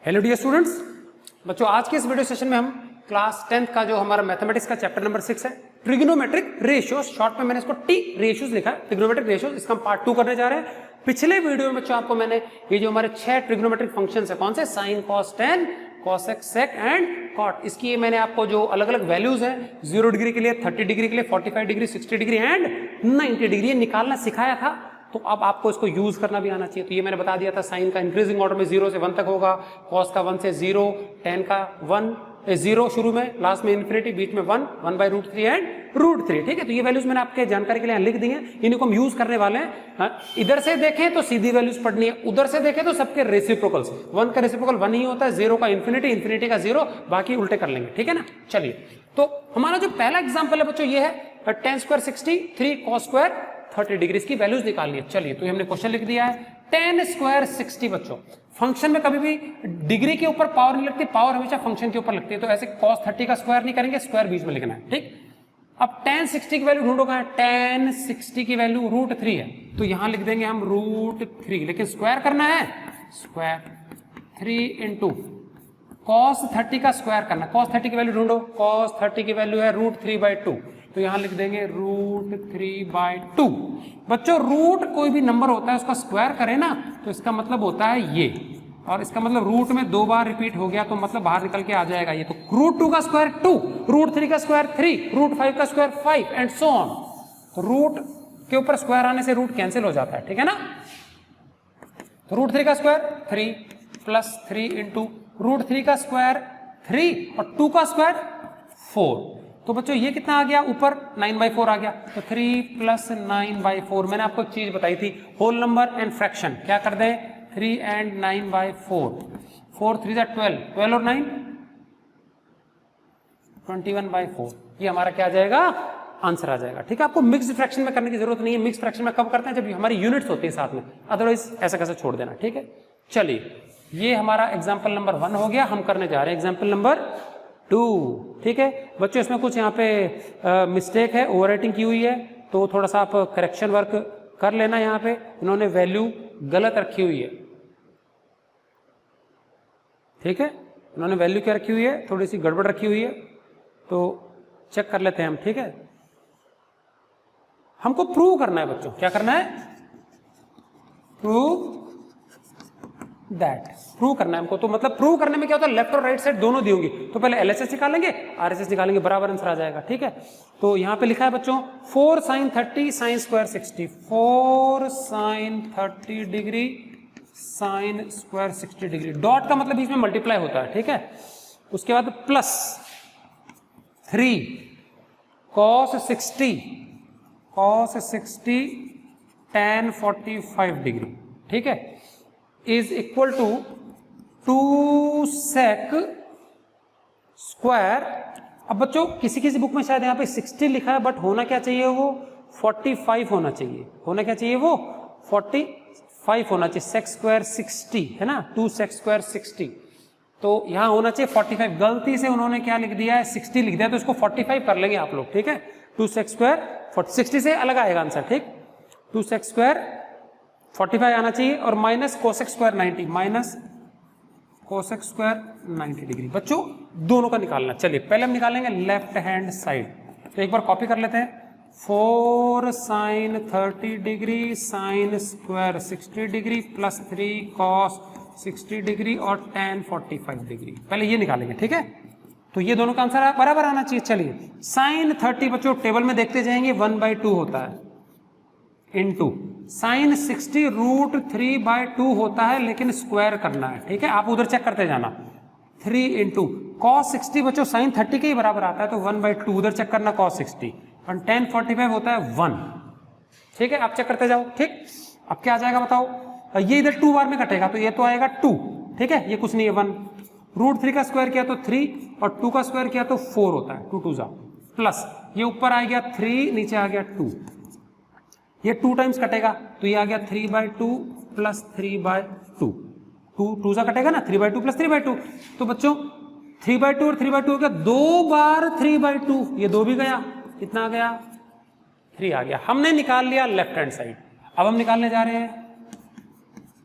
Hello dear students, बच्चों आज के इस वीडियो सेशन में हम क्लास 10th का जो हमारा मैथमेटिक्स का चैप्टर नंबर 6 है ट्रिग्नोमेट्रिक रेशियोज, शॉर्ट में मैंने इसको टी रेशियोज लिखा है, ट्रिग्नोमेट्रिक रेशियोज, इसका हम पार्ट 2 करने जा रहे हैं। पिछले वीडियो में बच्चों आपको मैंने ये जो हमारे 6 ट्रिग्नोमेट्रिक फंक्शंस है, कौन से, sine, cos, tan, cosec, sec and cot, इसकी ये मैंने आपको जो अलग अलग वैल्यूज है 0 डिग्री के लिए, 30 डिग्री के लिए, 45 डिग्री, 60 डिग्री एंड 90 डिग्री निकालना सिखाया था। तो अब आपको इसको यूज करना भी आना चाहिए। तो ये मैंने बता दिया था, साइन का इंक्रीजिंग ऑर्डर में 0 से 1 तक होगा, कॉस का 1 से 0, टेन का 0 शुरू में, लास्ट में इन्फिनिटी, बीच में 1, 1/√3 एंड √3। ठीक है, तो ये वैल्यूज मैंने आपके जानकारी के लिए लिख दी हैं, इनको हम यूज करने वाले हैं। इधर से देखें तो सीधी वैल्यूज पढ़नी है, उधर से देखें तो सबके रेसिप्रोकल्स। 1 का रेसिप्रोकल 1 ही होता है, 0 का इन्फिनिटी, इन्फिनिटी का 0, बाकी उल्टे कर लेंगे। ठीक है ना, चलिए। तो हमारा जो पहला एग्जाम्पल है बच्चों ये है tan square 60, 3 cos square 30 degree, इसकी वैल्यूज निकालनी है। चलिए, तो हमने क्वेश्चन लिख दिया है tan स्क्वायर 60। बच्चों फंक्शन में कभी भी डिग्री के ऊपर पावर नहीं लगती, पावर हमेशा फंक्शन के ऊपर लगती है। तो ऐसे cos 30 का स्क्वायर नहीं करेंगे, स्क्वायर बीच में लिखना है। ठीक, अब tan 60 की वैल्यू ढूंढो, कहां है, tan 60 की वैल्यू √3 है, तो यहां लिख देंगे हम √3, लेकिन स्क्वायर करना है, स्क्वायर 3 इंटू cos 30 का स्क्वायर करना। cos 30 की वैल्यू ढूंढो, cos 30 की वैल्यू है √3/2, तो यहां लिख देंगे √3/2। बच्चों रूट कोई भी नंबर होता है उसका स्क्वायर करें ना, तो इसका मतलब होता है ये, और इसका मतलब रूट में 2 बार रिपीट हो गया तो मतलब बाहर निकल के आ जाएगा ये। तो √2 का स्क्वायर 2, √3 का स्क्वायर 3, √5 का स्क्वायर 5 एंड सो ऑन। तो रूट के ऊपर स्क्वायर आने से रूट कैंसिल हो जाता है। ठीक है ना, तो √3 का स्क्वायर 3 प्लस 3 इंटू √3 का स्क्वायर 3 और 2 का स्क्वायर 4। तो बच्चों ये कितना आ गया, ऊपर 9/4 आ गया, तो 3 प्लस 9/4। मैंने आपको एक चीज बताई थी, होल नंबर एंड फ्रैक्शन क्या कर दें, 3 एंड 9/4, 4 3 जा 12, 12 और 9 21/4, ये हमारा क्या आ जाएगा, आंसर आ जाएगा। ठीक है, आपको मिक्स फ्रैक्शन में करने की जरूरत नहीं है, मिक्स फ्रैक्शन में कब करते हैं, जब हमारी यूनिट्स होती है साथ में, अदरवाइज ऐसा कैसे छोड़ देना। ठीक है, चलिए, ये हमारा एग्जाम्पल नंबर 1 हो गया। हम करने जा रहे हैं एग्जाम्पल नंबर 2। ठीक है बच्चों, इसमें कुछ यहाँ पे मिस्टेक है, ओवरराइटिंग की हुई है, तो थोड़ा सा आप करेक्शन वर्क कर लेना। यहाँ पे इन्होंने वैल्यू गलत रखी हुई है। ठीक है, इन्होंने वैल्यू क्या रखी हुई है, थोड़ी सी गड़बड़ रखी हुई है, तो चेक कर लेते हैं हम। ठीक है, हमको प्रूव करना है बच्चों, क्या करना है, प्रूव दैट, प्रूव करना है हमको। तो मतलब प्रूव करने में क्या होता है, लेफ्ट और राइट साइड दोनों दी होंगी, तो पहले LHS निकालेंगे, RHS निकालेंगे, बराबर आंसर आ जाएगा। ठीक है, तो यहां पे लिखा है बच्चों 4 sin 30 sin square 60, 4 sin 30 degree sin square 60 degree, dot का मतलब बीच में मल्टीप्लाई होता है। ठीक है, उसके बाद प्लस 3 cos 60 tan 45 डिग्री, ठीक है, is equal to 2 sec square. अब बच्चों किसी किसी बुक में शायद यहाँ पे 60 लिखा है, बट होना क्या चाहिए, वो 45 होना चाहिए। होना क्या चाहिए, वो 45 होना चाहिए। sec स्क्वायर 60 है ना, 2 sec स्क्वायर 60, तो यहाँ होना चाहिए 45। गलती से उन्होंने क्या लिख दिया है, 60 लिख दिया, तो इसको 45 कर लेंगे आप लोग। ठीक है, 2 sec स्क्वायर 60 से अलग आएगा आंसर। ठीक, 2 sec स्क्वायर 45 आना चाहिए, और minus cosec square 90, minus cosec square 90 degree. बच्चों दोनों का निकालना। चलिए पहले हम निकालेंगे लेफ्ट हैंड साइड, तो एक बार कॉपी कर लेते हैं। 4 sin 30 degree sin square 60 degree plus 3 cos 60 degree और tan 45 डिग्री, पहले ये निकालेंगे। ठीक है, तो ये दोनों का आंसर बराबर आना चाहिए। चलिए, sin 30 बच्चों टेबल में देखते जाएंगे 1/2 होता है, इंटू साइन 60 √3/2 होता है, लेकिन स्क्वायर करना है। ठीक है, आप उधर चेक करते जाना। 3 इंटू cos 60 बच्चों साइन 30 के ही बराबर आता है, तो 1/2 उधर चेक करना, cos 60 और tan 45 होता है 1। ठीक है, आप चेक करते जाओ। ठीक, अब क्या आ जाएगा बताओ, ये इधर 2 बार में कटेगा, तो ये तो आएगा 2। ठीक है, ये कुछ नहीं है 1, √3 का स्क्वायर किया तो 3 और 2 का स्क्वायर किया तो 4 होता है, 2 2 जा, प्लस ये ऊपर आ गया 3, नीचे आ गया 2, ये 2 टाइम्स कटेगा, तो ये आ गया 3/2 प्लस 3/2, 2 सा कटेगा ना, 3/2 प्लस 3/2। तो बच्चों 3/2 और 3/2 हो गया, 2 बार 3/2, ये 2 भी गया, कितना आ गया, 3 आ गया। हमने निकाल लिया लेफ्ट हैंड साइड। अब हम निकालने जा रहे हैं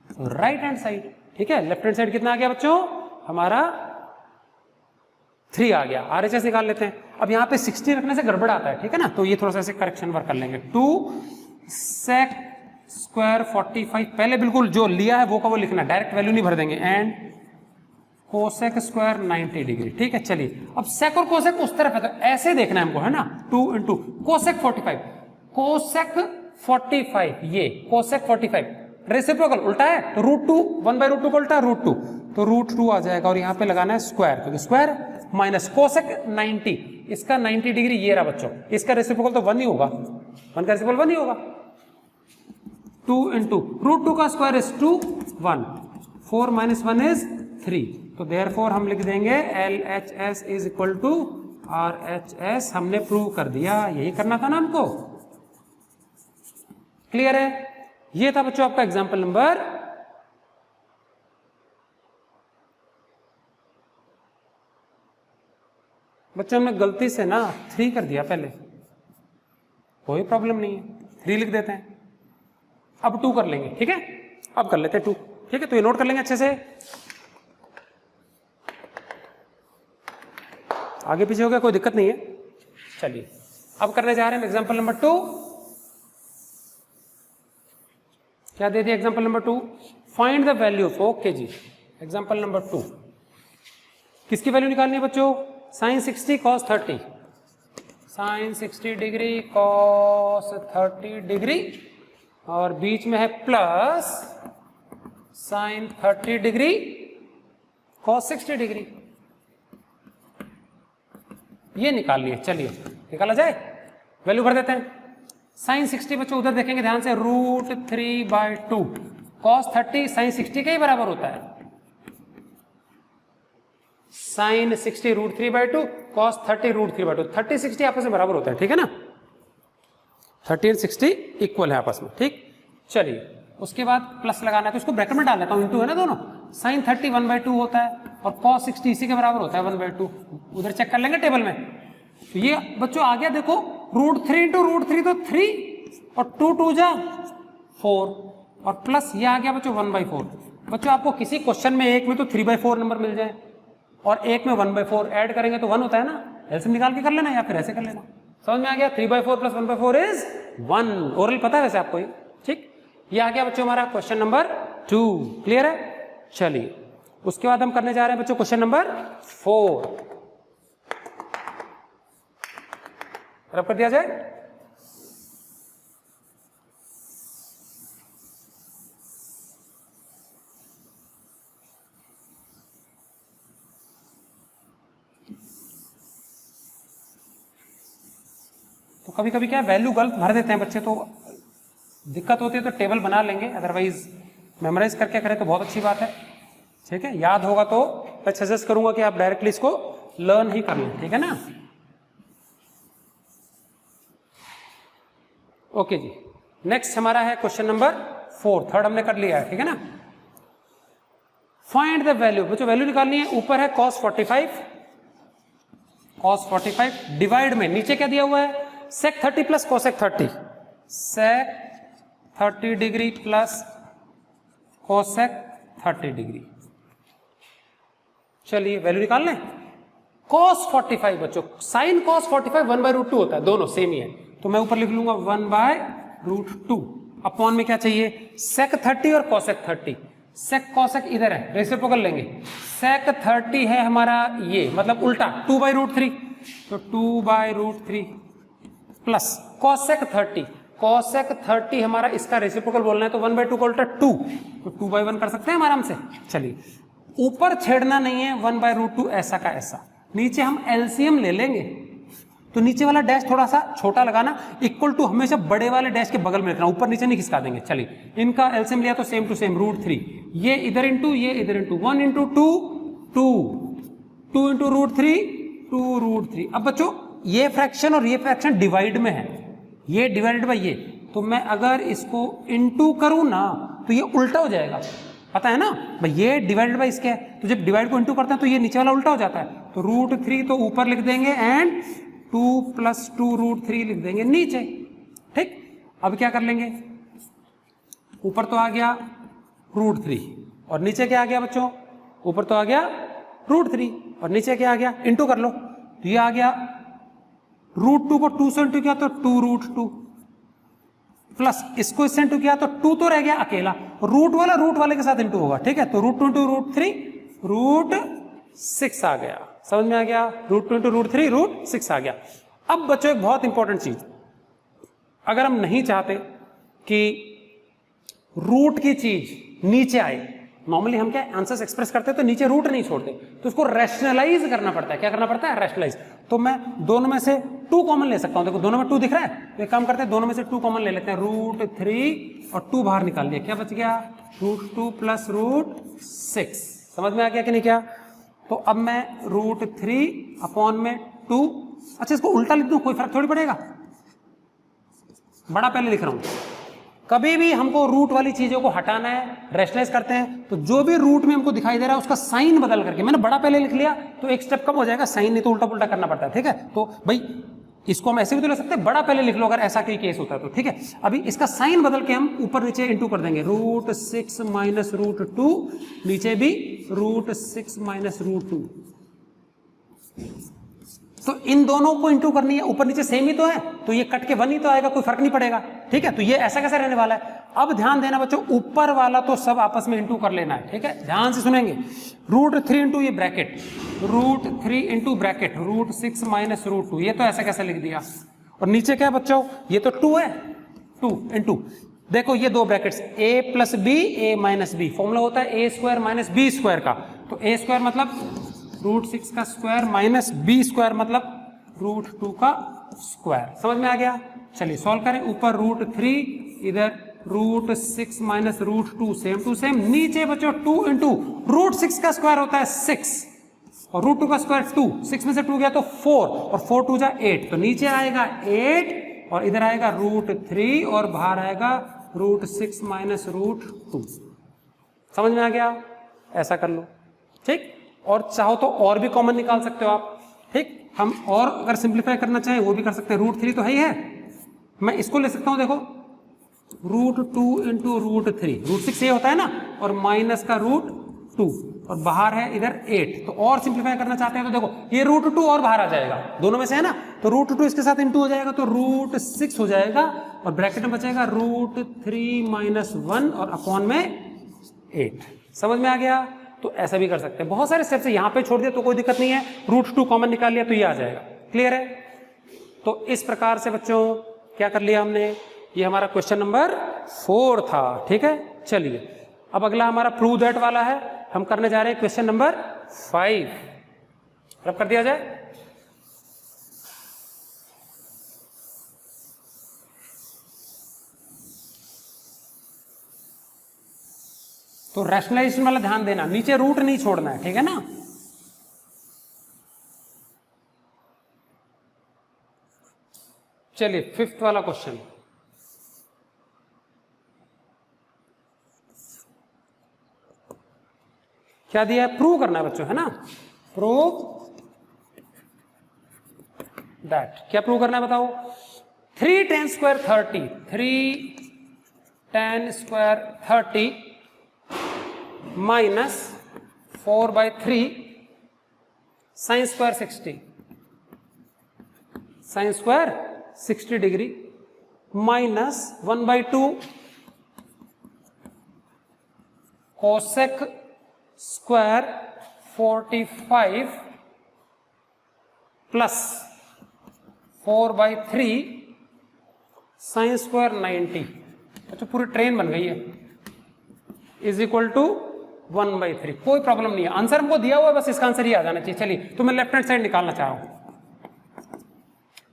राइट हैंड साइड। ठीक है, लेफ्ट हैंड साइड कितना आ गया बच्चों, हमारा 3 आ गया। RHS निकाल लेते हैं। अब यहाँ पे 60 रखने से गड़बड़ आता है, ठीक है ना, तो ये थोड़ा सा ऐसे करेक्शन वर्क कर लेंगे। 2 sec स्क्वायर 45, पहले बिल्कुल जो लिया है वो का वो लिखना, डायरेक्ट वैल्यू नहीं भर देंगे, एंड कोसेक स्क्वायर 90 डिग्री, ठीक है। चलिए अब सेक और कोसेक उस तरफ है तो ऐसे देखना है हमको, है ना, 2 इंटू कोसेक 45, कोसेक 45, ये कोसेक 45 रेसिप्रोकल उल्टा है तो √2, 1/√2 को उल्टा √2, तो √2 आ जाएगा और यहाँ पे लगाना है स्क्वायर, क्योंकि स्क्वायर माइनस कोसेक 90, इसका 90 डिग्री ये रहा बच्चों, इसका रेसिप्रोकल तो 1 ही होगा, 1 का रेसिप्रोकल 1 ही होगा। 2 इंटू √2 का स्क्वायर इज 2, 1, 4 - 1 इज 3, तो देयरफॉर हम लिख देंगे LHS is equal to RHS। हमने प्रूव कर दिया, यही करना था ना हमको। क्लियर है? ये था बच्चों आपका एग्जांपल नंबर बच्चों हमने गलती से ना 3 कर दिया पहले, कोई प्रॉब्लम नहीं है, 3 लिख देते हैं। अब 2 कर लेंगे, ठीक है, अब कर लेते हैं 2, ठीक है, तो ये नोट कर लेंगे अच्छे से। आगे पीछे हो गया, कोई दिक्कत नहीं है। चलिए अब करने जा रहे हैं एग्जांपल नंबर 2। क्या दे दिया example number 2? Find the value, okay जी। एग्जांपल नंबर 2 किसकी वैल्यू निकालनी है बच्चों? sin 60 cos 30, sin 60 degree cos 30 degree, और बीच में है plus sin 30 degree cos 60 degree, ये निकाल लिए। चलिए निकाला जाए, वैल्यू भर देते हैं। sin 60 बच्चों उधर देखेंगे ध्यान से, √3/2, cos 30 sin 60 के ही बराबर होता है, sin 60 √3/2, cos 30 √3/2, 30 60 आपस में बराबर होता है, ठीक है ना, 30 और 60 इक्वल है आपस में, ठीक। चलिए उसके बाद प्लस लगाना है तो इसको ब्रैकेट में डाल देता हूं, इंटू है ना दोनों, sin 30 1/2 होता है और cos 60 इसी के बराबर होता है 1/2, उधर चेक कर लेंगे टेबल में। तो ये बच्चों आ गया, देखो √3 इंटू √3 तो 3 और 2 2 जा 4 और प्लस ये आ गया बच्चों 1/4। बच्चों आपको किसी क्वेश्चन में एक में तो 3/4 नंबर मिल जाए और एक में 1/4, ऐड करेंगे तो 1 होता है ना, एलसीएम निकाल के कर लेना या फिर ऐसे कर लेना। समझ में आ गया? 3/4 प्लस 1/4 इज 1, ओरल पता है वैसे आपको ये, ठीक। ये आ गया बच्चों हमारा क्वेश्चन नंबर 2, क्लियर है। चलिए उसके बाद हम करने जा रहे हैं बच्चों क्वेश्चन नंबर 4, रब कर दिया जाए। तो कभी कभी क्या वैल्यू गलत भर देते हैं बच्चे, तो दिक्कत होती है, तो टेबल बना लेंगे, अदरवाइज मेमोराइज करके करें तो बहुत अच्छी बात है, ठीक है। याद होगा तो मैं सजेस्ट करूंगा कि आप डायरेक्टली इसको लर्न ही कर लें, ठीक है ना। ओके जी, नेक्स्ट हमारा है क्वेश्चन नंबर 4, थर्ड हमने कर लिया है, ठीक है ना। फाइंड द वैल्यू, बच्चों वैल्यू निकालनी है। ऊपर है cos 45 डिवाइड में नीचे क्या दिया हुआ है, sec 30 plus cosec 30, sec 30 degree plus cosec 30 degree. चलिए वैल्यू निकाल लें। cos 45 बच्चों, sin cos 45 1/√2 होता है, दोनों सेम ही है, तो मैं ऊपर लिख लूंगा 1/√2। अपॉन में क्या चाहिए, sec 30 और cosec 30, sec cosec इधर है, रेसिप्रोकल लेंगे, sec 30 है हमारा ये, मतलब उल्टा 2/√3, तो 2/√3 प्लस cosec 30 हमारा इसका रेसिप्रोकल बोलना है, तो 1/2 का उल्टा 2, तो 2/1 कर सकते हैं हम आराम से। चलिए ऊपर छेड़ना नहीं है, 1/√2 ऐसा का ऐसा, नीचे हम एलसीएम ले लेंगे, तो नीचे वाला डैश थोड़ा सा छोटा लगाना, इक्वल टू हमेशा बड़े वाले डैश के बगल में रखना, ऊपर नीचे नहीं खिसका देंगे। चलिए इनका एलसीएम लिया तो सेम टू सेम √3, ये इधर इंटू ये इधर इंटू, 1 इंटू 2 2 इंटू √3 2√3। अब बच्चों ये फ्रैक्शन और ये फ्रैक्शन डिवाइड में है, ये डिवाइडेड बाय ये, तो मैं अगर इसको इंटू करूं ना तो ये उल्टा हो जाएगा, पता है ना भाई, ये डिवाइडेड बाय इसके है, तो जब डिवाइड को इंटू करते हैं तो ये नीचे वाला उल्टा हो जाता है, तो √3 तो ऊपर लिख देंगे एंड 2 + 2√3 लिख देंगे नीचे, ठीक। अब क्या कर लेंगे, ऊपर तो आ गया √3 और नीचे क्या आ गया बच्चों, ऊपर तो आ गया √3 और नीचे क्या आ गया, इंटू कर लो, तो ये आ गया √2 को 2 से इंटू किया तो 2√2 प्लस इसको इससे इंटू किया तो 2 तो रह गया अकेला, रूट वाले के साथ इंटू होगा, ठीक है। तो √2 इंटू √3 √6 आ गया, समझ में आ गया, √2 इंटू √3 √6 आ गया। अब बच्चों एक बहुत इंपॉर्टेंट चीज, अगर हम नहीं चाहते कि रूट की चीज नीचे आए, नॉर्मली हम क्या आंसर्स एक्सप्रेस करते हैं तो नीचे रूट नहीं छोड़ते, तो उसको रैशनलाइज करना पड़ता है। क्या करना पड़ता है, रैशनलाइज। तो मैं दोनों में से 2 कॉमन ले सकता हूं, देखो दोनों में 2 दिख रहा है, तो एक काम करते हैं दोनों में से 2 कॉमन ले लेते हैं, √3 और 2 बाहर निकाल लिया, क्या बच गया, √2 प्लस √6, समझ में आ गया कि नहीं क्या। तो अब मैं √3 अपॉन में 2, अच्छा इसको उल्टा लिख दूं, कोई फर्क थोड़ी पड़ेगा, बड़ा पहले लिख रहा हूं। कभी भी हमको रूट वाली चीजों को हटाना है, रैशनलाइज करते हैं, तो जो भी रूट में हमको दिखाई दे रहा है उसका साइन बदल करके, मैंने बड़ा पहले लिख लिया तो एक स्टेप कम हो जाएगा, साइन नहीं तो उल्टा पुल्टा करना पड़ता है, ठीक है। तो भाई इसको हम ऐसे भी तो ले सकते हैं, बड़ा पहले लिख लो अगर ऐसा कोई केस होता है तो, ठीक है। अभी इसका साइन बदल के हम ऊपर नीचे इंटू कर देंगे, √6 माइनस √2, नीचे भी √6 माइनस √2, तो इन दोनों को इंटू करनी है, ऊपर नीचे सेम ही तो है, तो ये कट के 1 ही तो आएगा, कोई फर्क नहीं पड़ेगा, ठीक है। तो ये ऐसा कैसे रहने वाला है। अब ध्यान देना बच्चों, ऊपर वाला तो सब आपस में इंटू कर लेना है, ठीक है, ध्यान से सुनेंगे। √3 इंटू ये ब्रैकेट, √3 इंटू ब्रैकेट √6 माइनस √2, ये तो ऐसा कैसे लिख दिया, और नीचे क्या बच्चों, ये तो 2 है, 2 इंटू, देखो ये 2 brackets, a plus B, a minus B, formula होता है a square minus B square का, तो a स्क्वायर मतलब √6 का स्क्वायर माइनस बी स्क्वायर मतलब √2 का स्क्वायर, समझ में आ गया। चलिए सॉल्व करें, ऊपर √3, इधर √6 माइनस √2, सेम टू सेम, नीचे बच्चों 2 इंटू √6 का स्क्वायर होता है 6 और √2 का स्क्वायर 2, 6 में से 2 गया तो 4 और 4 2 जा 8, तो नीचे आएगा 8 और इधर आएगा √3 और बाहर आएगा √6 माइनस √2, समझ में आ गया, ऐसा कर लो, ठीक। और चाहो तो और भी कॉमन निकाल सकते हो आप, ठीक। हम और अगर सिंप्लीफाई करना चाहें वो भी कर सकते हैं, √3 तो है ही है, मैं इसको ले सकता हूं, देखो √2 इंटू √3, √6 ये होता है ना, और माइनस का √2 और बाहर है इधर 8, तो और सिंप्लीफाई करना चाहते हैं तो देखो ये √2 और बाहर आ जाएगा, दोनों में से है ना, तो √2 इसके साथ इंटू हो जाएगा तो √6 हो जाएगा और ब्रैकेट में बचेगा √3 माइनस 1 और अपॉन में 8, समझ में आ गया। तो ऐसा भी कर सकते हैं, बहुत सारे स्टेप्स है, यहां पे छोड़ दिया तो कोई दिक्कत नहीं है, √2 कॉमन निकाल लिया तो ये आ जाएगा, क्लियर है। तो इस प्रकार से बच्चों क्या कर लिया हमने, ये हमारा क्वेश्चन नंबर 4 था, ठीक है। चलिए अब अगला हमारा प्रूव दैट वाला है, हम करने जा रहे हैं क्वेश्चन नंबर 5, रब कर दिया जाए। तो रैशनलाइजेशन वाला ध्यान देना, नीचे रूट नहीं छोड़ना है, ठीक है ना। चलिए 5th वाला क्वेश्चन, क्या दिया है, प्रूव करना है बच्चों, है ना, प्रूव दैट, क्या प्रूव करना है बताओ। 3 tan square 30, 3 tan square 30 minus 4/3 sine square 60, sine square 60 degree minus 1/2 cosec square 45 plus 4/3 sine square 90, अच्छा पूरी ट्रेन बन गई है, इज इक्वल टू 1/3, कोई प्रॉब्लम नहीं है, आंसर हमको दिया हुआ है, बस इसका आंसर ही आ जाना चाहिए। चलिए तो मैं लेफ्ट हैंड साइड निकालना चाह रहा हूं,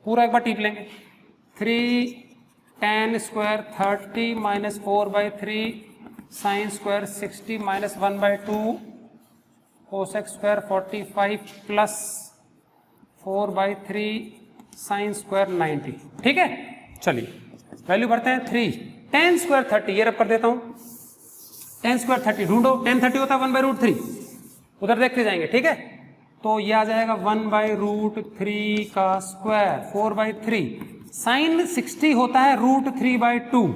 पूरा एक बार टीप लेंगे, 3 tan square 30 minus 4/3 sine square 60 minus 1/2 cosec square 45 plus 4/3 sine square 90, ठीक है। चलिए वैल्यू भरते हैं, 3 tan स्क्वायर 30, ये रब कर देता हूं, tan स्क्वायर 30 ढूंढो, tan 30 होता है 1/√3, उधर देखते जाएंगे, ठीक है। तो ये आ जाएगा 1/√3 का स्क्वायर 4/3, साइन 60 होता है √3/2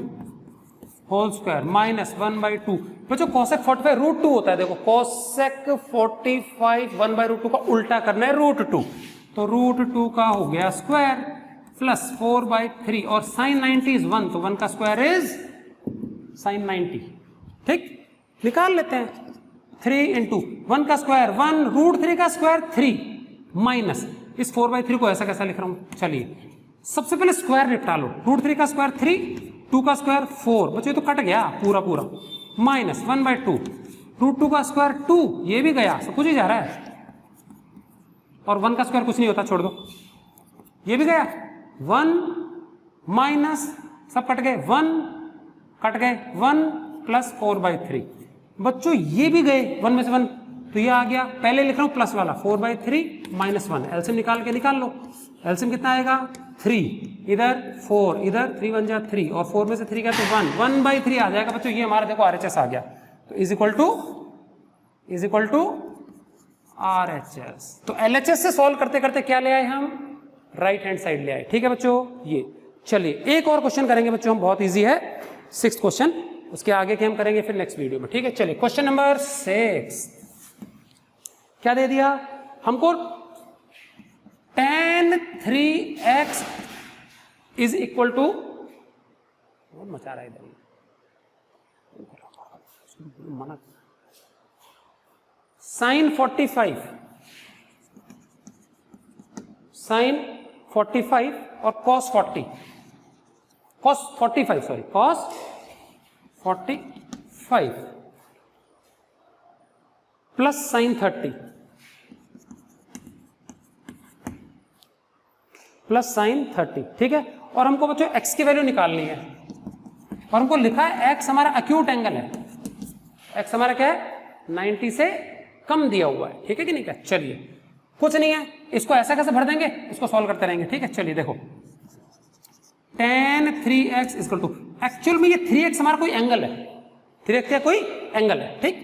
होल स्क्वायर माइनस 1/2। बच्चों कोसेक 45 √2 होता है, देखो कोसेक 45 1/√2 का उल्टा करना है √2, तो √2 का हो गया स्क्वायर प्लस 4/3 और साइन 90 इज 1, तो 1 का स्क्वायर इज साइन 90। ठीक, निकाल लेते हैं। 3 इंटू 1 का स्क्वायर 1, √3 का स्क्वायर 3 माइनस इस 4/3 को ऐसा कैसा लिख रहा हूं, चलिए सबसे पहले स्क्वायर निपटा लो। √3 का स्क्वायर 3, 2 का स्क्वायर 4, बच्चों तो कट गया पूरा पूरा, माइनस 1/2, √2 का स्क्वायर 2, ये भी गया, सब कुछ ही जा रहा है, और 1 का स्क्वायर कुछ नहीं होता, छोड़ दो, ये भी गया, 1 माइनस सब कट गए, 1 कट गए, 1 प्लस 4/3, बच्चों ये भी गए 1 में से 1, तो ये आ गया, पहले लिख रहा हूं प्लस वाला 4/3 माइनस 1, एलसीएम निकाल के निकाल लो, एलसीएम कितना आएगा 3, इधर 4, इधर 3 1 जा 3, और 4 में से 3 का तो 1, 1/3 आ जाएगा बच्चों, ये हमारा देखो आरएचएस आ गया, तो इज इक्वल टू आरएचएस। तो एलएचएस से सॉल्व करते करते क्या ले आए हम, राइट हैंड साइड ले आए। ठीक है बच्चों, ये चलिए एक और क्वेश्चन करेंगे बच्चों हम, बहुत इजी है, 6th क्वेश्चन, उसके आगे के हम करेंगे फिर नेक्स्ट वीडियो में। ठीक है, चलिए क्वेश्चन नंबर 6 क्या दे दिया हमको, tan 3x is equal to, मचा रहा है इधर, साइन 45 और cos 45 plus sign 30 plus sign 30। ठीक है, और हमको बच्चों x की वैल्यू निकालनी है, और हमको लिखा है x हमारा एक्यूट एंगल है, x हमारा क्या है 90 से कम दिया हुआ है। ठीक है कि नहीं, क्या चलिए कुछ नहीं है, इसको ऐसा कैसे भर देंगे, इसको सॉल्व करते रहेंगे। ठीक है, चलिए देखो tan 3x equal to, actual में ये 3x हमारा कोई एंगल है, 3x क्या कोई एंगल है। ठीक,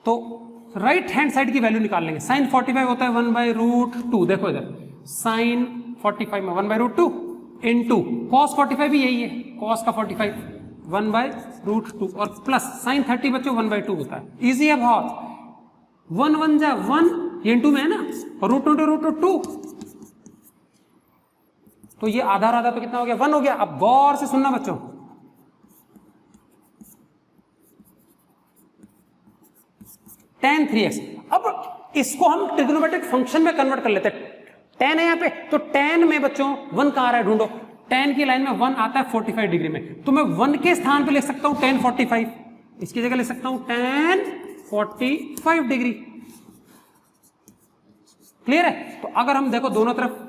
तो राइट हैंड साइड की वैल्यू निकाल लेंगे, साइन 45 होता है 1/√2, देखो इधर साइन 45 में 1/√2 इंटू कॉस 45 भी यही है, कॉस का 45 1/√2 और प्लस साइन 30 बच्चों 1/2 होता है, इजी है बहुत, 1 1 जा 1, ये इंटू में है ना, और √2 तो ये आधा आधा तो कितना हो गया 1 हो गया। अब गौर से सुनना बच्चों, tan 3x, अब इसको हम ट्रिग्नोमेट्रिक फंक्शन में कन्वर्ट कर लेते हैं, tan है यहाँ पे, तो tan में बच्चों 1 कहाँ आ रहा है ढूंढो, tan की लाइन में 1 आता है 45 डिग्री में, तो मैं 1 के स्थान पे लिख सकता हूं tan 45, इसकी जगह लिख सकता हूं tan 45 डिग्री। क्लियर है, तो अगर हम देखो दोनों तरफ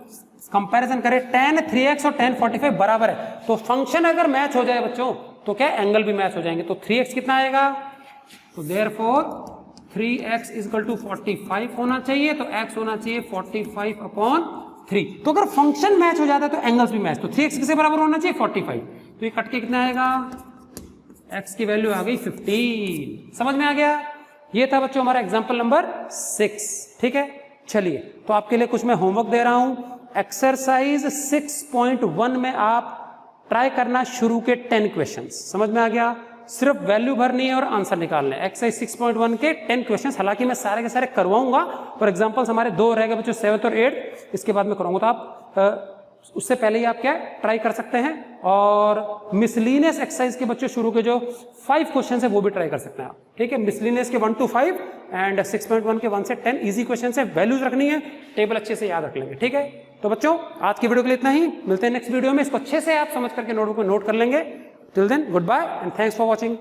कंपैरिजन करें, tan 3x और tan 45 बराबर है, तो फंक्शन अगर मैच हो जाए बच्चों तो क्या एंगल भी मैच हो जाएंगे, तो 3x कितना आएगा, तो देयरफॉर 3x इक्वल टू 45 होना चाहिए, तो x होना चाहिए 45/3। तो अगर फंक्शन मैच हो जाता है तो एंगल्स भी मैच, तो 3x किसके बराबर होना चाहिए 45, तो ये कट के कितना आएगा, x की वैल्यू आ गई 15। समझ में आ गया, ये था बच्चों हमारा एग्जांपल नंबर 6। ठीक है, चलिए तो आपके लिए कुछ मैं होमवर्क दे रहा हूं, एक्सरसाइज 6.1 में आप ट्राई करना शुरू के 10 क्वेश्चंस, समझ में आ गया, सिर्फ वैल्यू भरनी है और आंसर निकालना है। एक्सरसाइज 6.1 के 10 क्वेश्चंस, हालांकि मैं सारे के सारे करवाऊंगा, और एग्जांपल्स हमारे 2 रहेगा बच्चों 7th और 8th, इसके बाद में कराऊंगा, तो आप उससे पहले ही आप क्या ट्राई कर सकते हैं, और मिसलिनियस एक्सरसाइज के बच्चों शुरू के जो 5 क्वेश्चन है वो भी ट्राई कर सकते हैं आप। ठीक है, मिसलिनियस के 1 to 5 एंड 6.1 के 1 से 10 इजी क्वेश्चन है, वैल्यूज रखनी है, टेबल अच्छे से याद रख लेंगे। ठीक है, तो बच्चों आज की वीडियो के लिए इतना ही, मिलते हैं नेक्स्ट वीडियो में, इसको अच्छे से आप समझ करके नोटबुक में नोट कर लेंगे। Till then goodbye and thanks for watching.